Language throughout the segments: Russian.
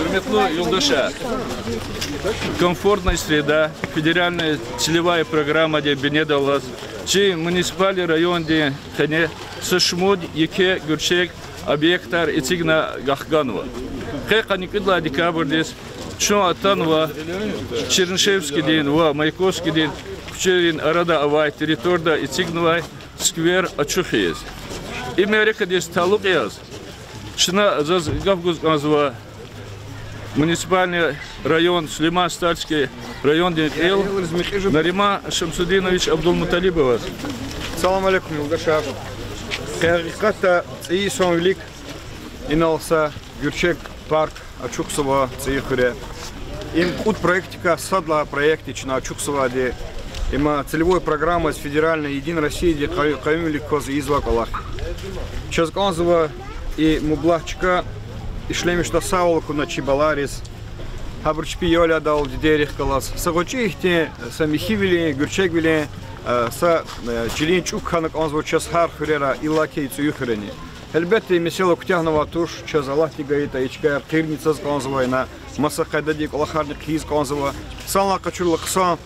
Хурметлы юлдаша. Комфортная среда, федеральная целевая программа, где бенедалас, чи муниципальный район, где хане сошмуд, яке, гурчек, объектар и цигна гахганова. Хэка никогда декабрь здесь, что атанва, Чернышевский день, Маяковский день, Кучерин, Арада, Авай, территория и цигновай, сквер Ачуфиес. Имя река здесь Талукиас. Шина Гавгузганзва, муниципальный район, Сулейман-Стальский район, Денел, Нарима Шамсудинович Абдулмуталибова. Салам алейкум, Юлдаша. Кэриката Цейсон Велик, Иналса, Гюрчек, парк, Ачуксова, Цейхуре. Им кут проектика садла проектична Ачуксова, где има целевой программа с федеральной Един России, где Каюмилик Коз Извакалах. Чазганзова и Мублахчика, и шлемишта Саулку на Чибаларис, Хабрчпи Йоля дал Дидерих Калас. Сагочихте, Самихивили, Гюрчегвили, Са Джилинчук Ханак Анзва Часхар Хурера, Иллаки Цуюхрени. Эльбетте месело Кутягнова туш, Чазалахти Гаита, Ичкар, Кирница Сганзова, на Масахайдадик, Олахарник Хиз Ганзова, Сална Качула Ксан,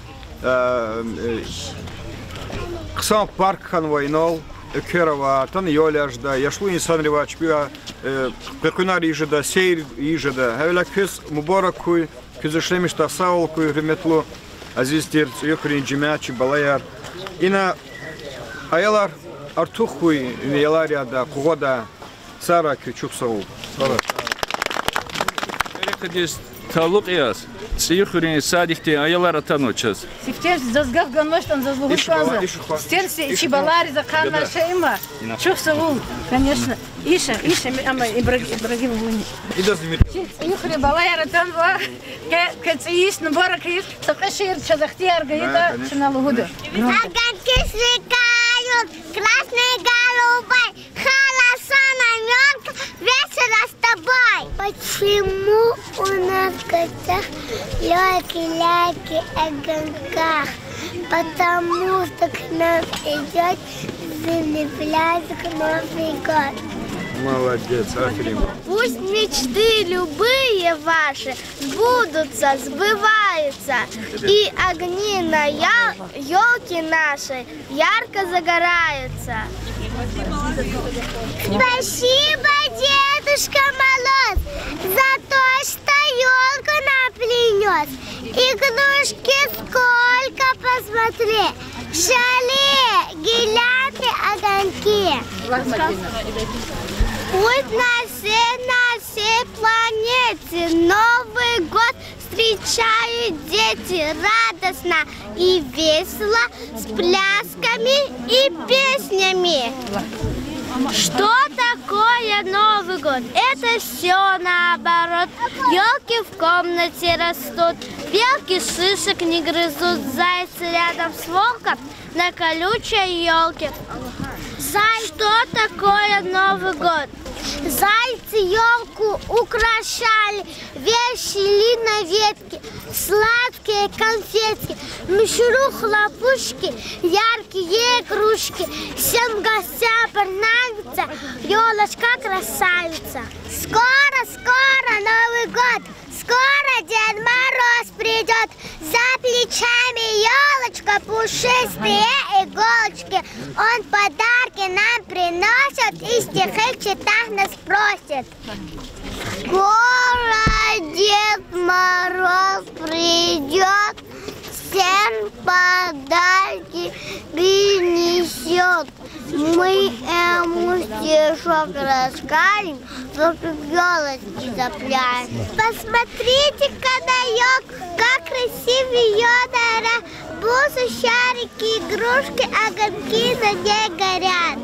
Ксан Парк Ханвайнол, Керова, Тан Йоляжда, Яшлу Нисанрева, Чпиа, Пекунар Ижеда, Сейр Ижеда, Хавелякис Мубаракуй, Кюзешлемишта Саулкуй, Реметлу, Азистир, Цуюхрин, Джимячи, Балаяр. И на Аялар Артухуй, Ялариада, Кугода, Сара Кючуксау. Здесь Талукиас. Сиюхурин садихте Аялар Атанучас. Сифтер зазгав ганваштан зазлугушанза. Стерси Чибалари закана шейма. Чуксау, конечно. Иша, ама Ибрагим Луни. Сиюхури Балаяр Атанва, Кацис, Набаракис, Сакашир, Чазахтиар, Гаита, Шиналугуда. Огоньки сверкают, красный голубой, холоса намёнка, весело с тобой. Почему у нас в гостях ляки-ляки огонька? Потому что к нам идет зимний Новый год. Молодец, Африм. Пусть мечты любые ваши сбудутся, сбываются, и огни на елке нашей ярко загораются. Спасибо, Дедушка Мороз, за то, что елку нам принес. Игрушки сколько, посмотри, шале, гирлянды, огоньки. Пусть на всей планете Новый год встречают дети радостно и весело, с плясками и песнями. Что такое Новый год? Это все наоборот. Елки в комнате растут, белки шишек не грызут, зайцы рядом с волком на колючей елке. Что такое Новый год? Зайцы елку украшали, вешали на ветке сладкие конфетки, мишуру, хлопушки, яркие игрушки. Всем гостям понравится елочка красавица. Скоро Новый год, скоро Дед Мороз придет. За плечами елочка, пушистые иголочки. Он подарки нам приносит и стихи в читах нас просит. Скоро Дед Мороз придет, всем подарки принесет. Мы ему стишок расскажем, только елочки запляшем. Посмотрите-ка на елку, как красиво ее дара. Бусы, шарики, игрушки, огоньки на ней горят.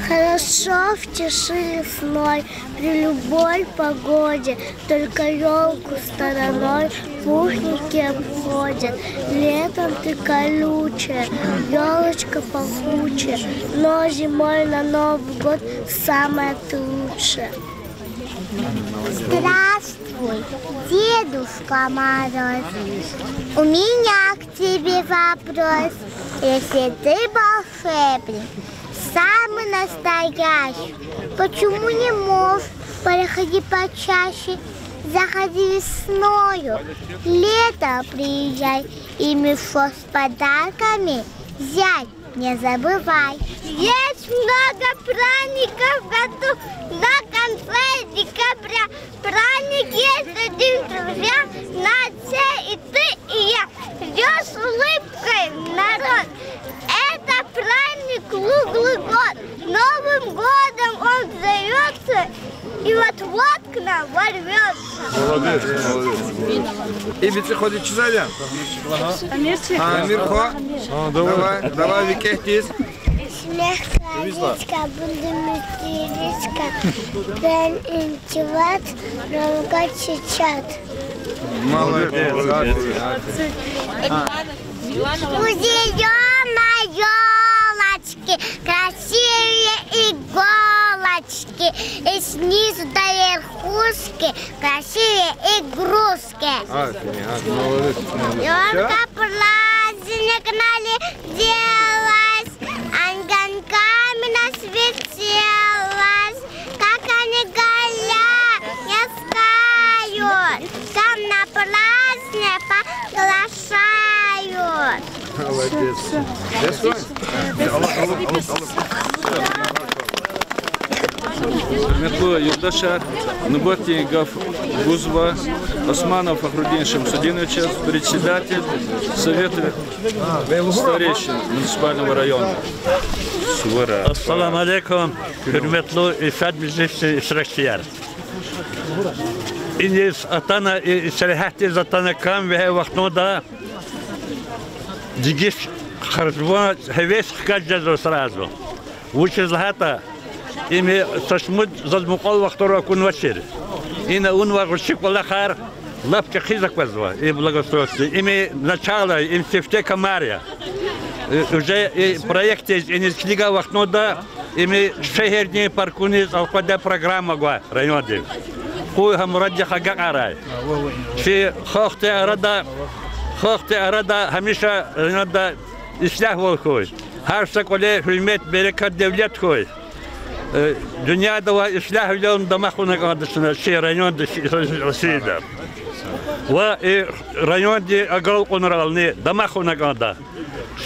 Хорошо в тиши лесной, при любой погоде, только елку стороной пушники обходят. Летом ты колючая, елочка пахучая, но зимой на Новый год самая ты лучшая. Здравствуй, Дедушка Мороз. У меня к тебе вопрос. Если ты волшебник, самый настоящий, почему не можешь Приходи почаще, заходи весною. Лето приезжай и мешок с подарками взять не забывай. Есть много праздников в году до конца декабря. Праздник есть один, друзья, на все и ты, и я. Ждешь с улыбкой, народ. Это праздник круглый год. Новым годом он зовется и вот-вот к нам ворвется. Молодец, молодец. И ведь ходит чизаля. Мирхо. Давай, викехтис. Смеховичка, бундемистеричка, бен интиват, ронга чичат. Молодец. У зеленой елочки красивые иголочки, и снизу до верхушки красивые игрушки. Молодец. Елка праздник налетелась, огоньками насветилась, как они голяют, там на праздник приглашают. Молодец. Метло Юлдашар, Нуботи Гав Гузва, Османов Фахрудин Шамсудинович, председатель Совета старейшин муниципального района. Ассаламу алейкум, hürmetli ifad bizesi iştirakçılar. İniz atana işaretiz atana kam ve vaktında digiş харжва хевес хкаджазо сразу. Учез лата ими сашмуд задмукал вахтора кунвачер. Ина унва гушик валахар лапча хизак вазва и благословствие. Ими начало им сефте камария. Уже проект из книга вахтнода ими шехерни паркуниз алкода программа гва районе. Хуй хамураджа хагакарай. Фи хохте арада хамиша районе İslah olkuy. Her sekole hürmet, bereket, devlet koy. Dünyada var islah yolun damakuna kadısına rayon dışıydı. Ve rayon di agal konuralını damakuna kadar.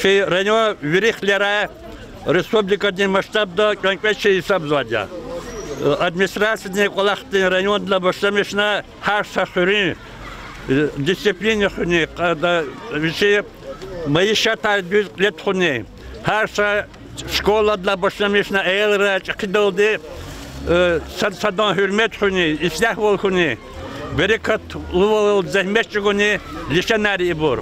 Rayon viriklere Respublika'nın masштабda konkret hesap zvaca. Administrasiyonun kolaktığı rayonla başlamışına her şahırın disiplini hüni kada bir Маишата 2 лет хуне. Харша школа для башламишна элра чакидолди саддан hürmet хуне, ислах вол хуне. Берекат лувал захмет хуне лишанari ibor.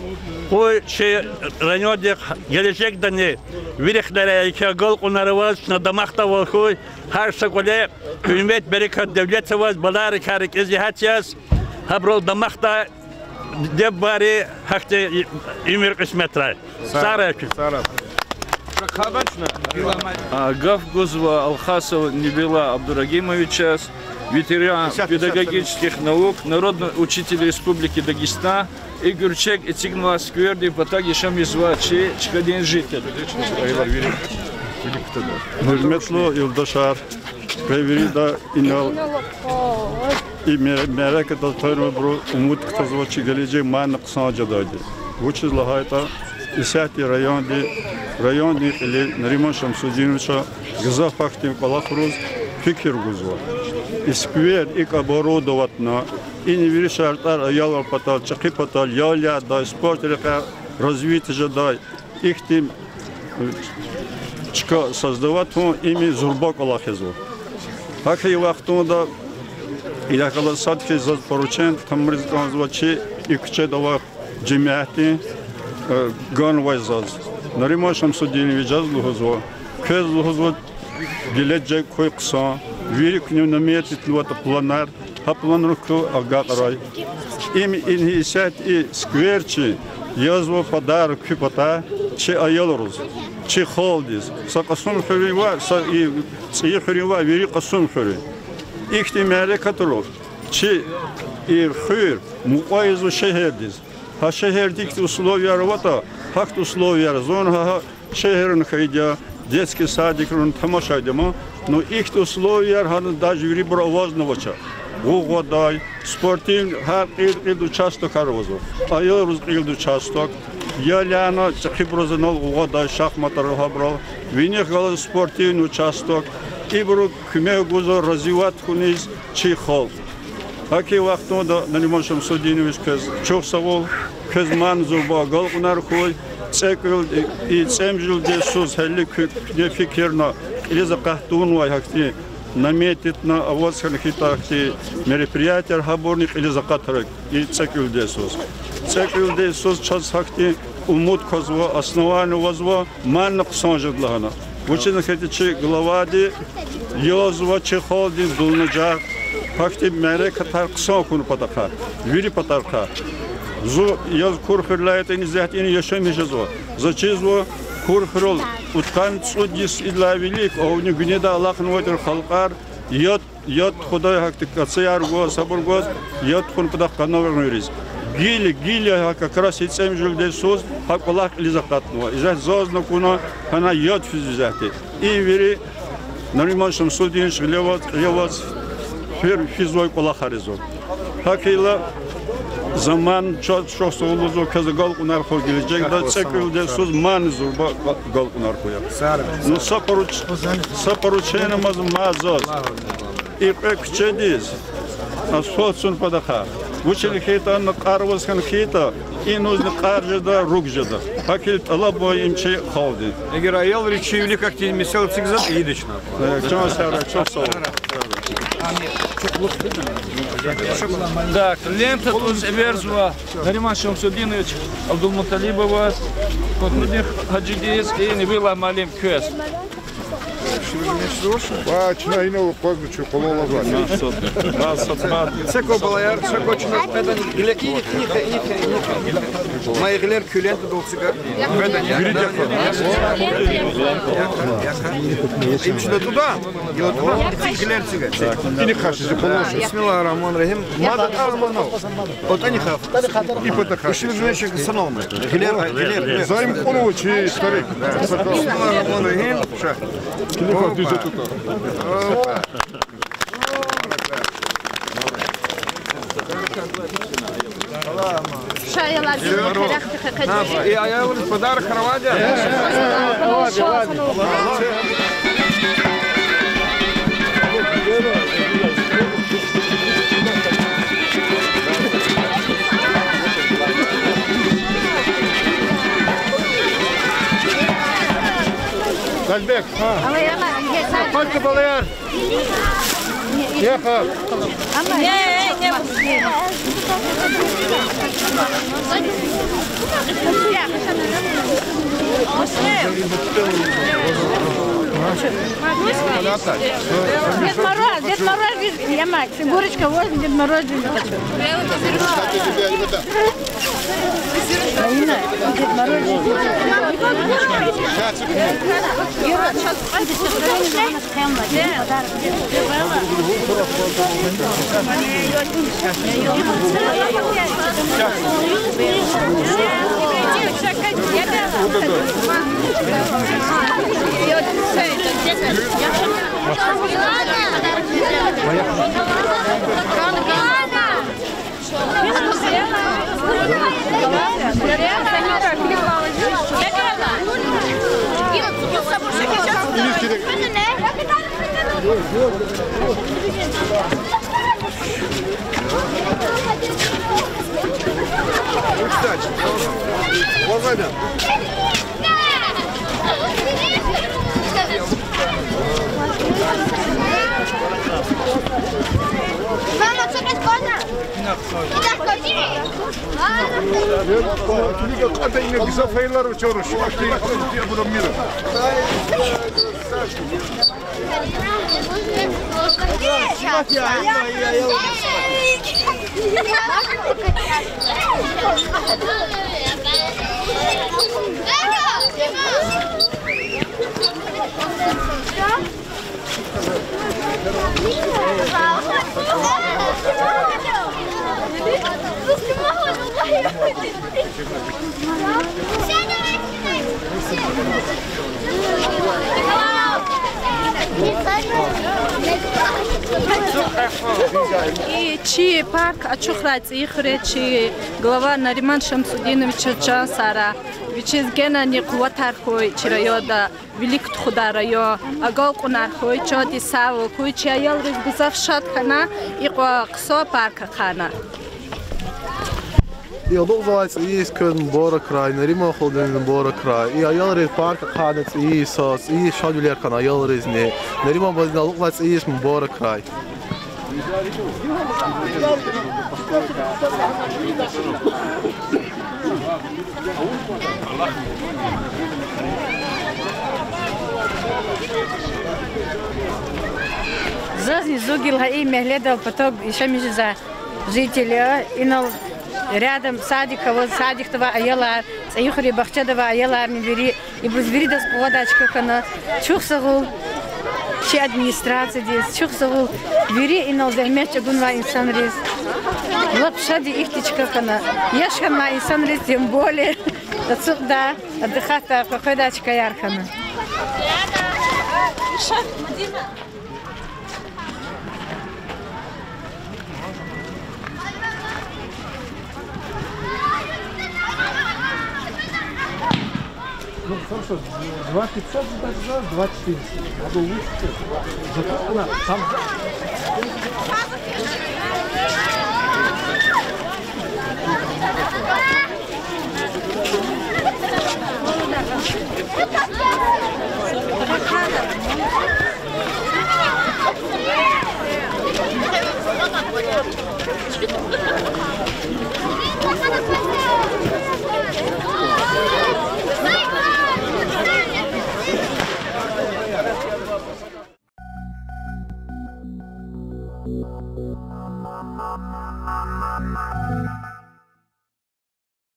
Ой şey rayonda gelecek dani viriklere iki gol kunları var, damakta vol huy. Her şekilde hürmet bereket devlet var, balar karik izihat yaz. Habrol damakta Дебари хахте имир кисметрай. Сарак. Гав Гузва Алхасов Небила Абдурагимовича, ветеран педагогических наук, народный учитель Республики Дагестан, и Гюрчек и Цигнва Скверди, Патаги Шамизва, Чкадин житель. Hürmetli yoldaşlar, Kayveri'de inal i merak ettiğim bu umut kıtazvaçı geleceği manık sanacadaydı. Bu çizle hayta İsati rayonda ile Nariman Şamsudinoviç'a gıza faktim kalafruz fikir guzva. İskver ilk оборудованно и не вери шартар аял патал чаки патал яля да спорт река развитие да их тем чка создавать ими зурбак алахезу. Хаки вақтында илакала садки зад поручен тамриз канзвачи икче дава джемияти ганвайзаз. Нариман Шамсудинович жазлухозва кезлухозва gelecek koy kısa verik nünemiyet itluata planar haplanırkı agaray im inhisat i skverçi yazva padar küpata çi ayalırız çi haldiz sakasun feri var sa i çi feri var verik kasun feri ihtimale katılır çi i hür muayzu şehirdiz ha şehirdik условия работа hakt условия zon ha şehrin hayda детский садик, тамаша демо, но их условия даже в ребро вознавача. Угодай, спортивный, участок арвозу. А я участок. Я ляна, цехиброзанал угодай, шахмата рухабрал. Винех гал спортивный участок. Ибру кмегузо развивать хуниз чихол. Аки вахтода нанимашам судинович кез чохсавол, кез манзурба галкунархой, цекл и цемжил десус хелик нефикерна или закахтун вайхакти. Наметит на авозхан хитахти мероприятия хаборник или закатрак и цекл десус. Цекл десус час хакти умут козва основание возва маннак санжедлахана. Ученый хитичи главади ёзва чехолди дулнаджак хакти мере катар ксакун патаха вири патарха. Зо яз курхирлайт инизят ини яшемежезва. Зачезва курхирол уткан судис идлавилик овни гунеда Аллахн вайтер халқар яд худай хакти кацаярго сабургоз яд хун патах канавернуриз. Гили как раз и цем жильдей сос хак Аллах лизакатнува. Изах зозна куна хана яд физизахти. И вири наримашам судинш леваз физой Аллахаризо. Хакила zaman çok soğuluzu kazı galkunar koy gelecek da çekildi söz manzur galkunar koya. No saparuçenamaz mazaz. İpek çediz. Na soçun padaha. Учили хейта на карвасхан хейта и нужно каржада ругжада. Хакил талабо имче халди. Егер аял речивли как ти мисел цигзат идична. Чама сара çok sağ ol. Так, лента тут Эверзова, Нариман Шамсудинович, Абдулмуталибова, Котрудих Хаджидиес и Невила Малим Квес. Бачна ино погнучу полола Секо балаяр, секо чина педан иле Май гилер кюлент долцыга. Педан имчина туда. Йо туда гилер цыга. Ini kaçıcı polош. Бисмиллахир-рахманир-рахим. Мада арманов. Вот они хав. И потаха. Ушивжующих саном. Гилер. Займ коновичи старик. Бисмиллахир-рахманир-рахим. Телефон düzü tutar. Шаяла, И аял подарок Хорватия. Альбек, сколько балаяр? Ехал. Дед Мороз, я мать, фигурочка возьми, Дед Мороз. Дед Кстати, Лазаня. Мама, что происходит? Когда ине гизофейлар учору, швахти я буду мира. Сядь, И чи парк ачухрац ихречи глава Нариман Шамсудиновича Чансара. Вичез гена не куватархой чирайода велик тхударайо агал кунархой чоди саву куй чаял рез гузавшат хана иқва қсо парка хана. Ja, dat was iets kunnen boren krijgen. Er iemand goed in boren krijgen. Ja, jullie park gaan het iets als iets zou jullie kunnen jullie niet. Er iemand wat dat was iets met boren krijgen. Зазни зугил хаи мехледал поток еще между за жителя инал рядом садика вот садик това аяла саюхри бахча това аяла не бери и бери да сподачка кана чухсагул чи администрация здесь чухсагул бери инал замеча гунва инсан рез лапшади ихтичка кана яшхана инсан рез тем более отсюда отдыхата походачка яркана. Ну хорошо, 2,500 за 2,400. Надо улучшить. Зато она сам... Thank you.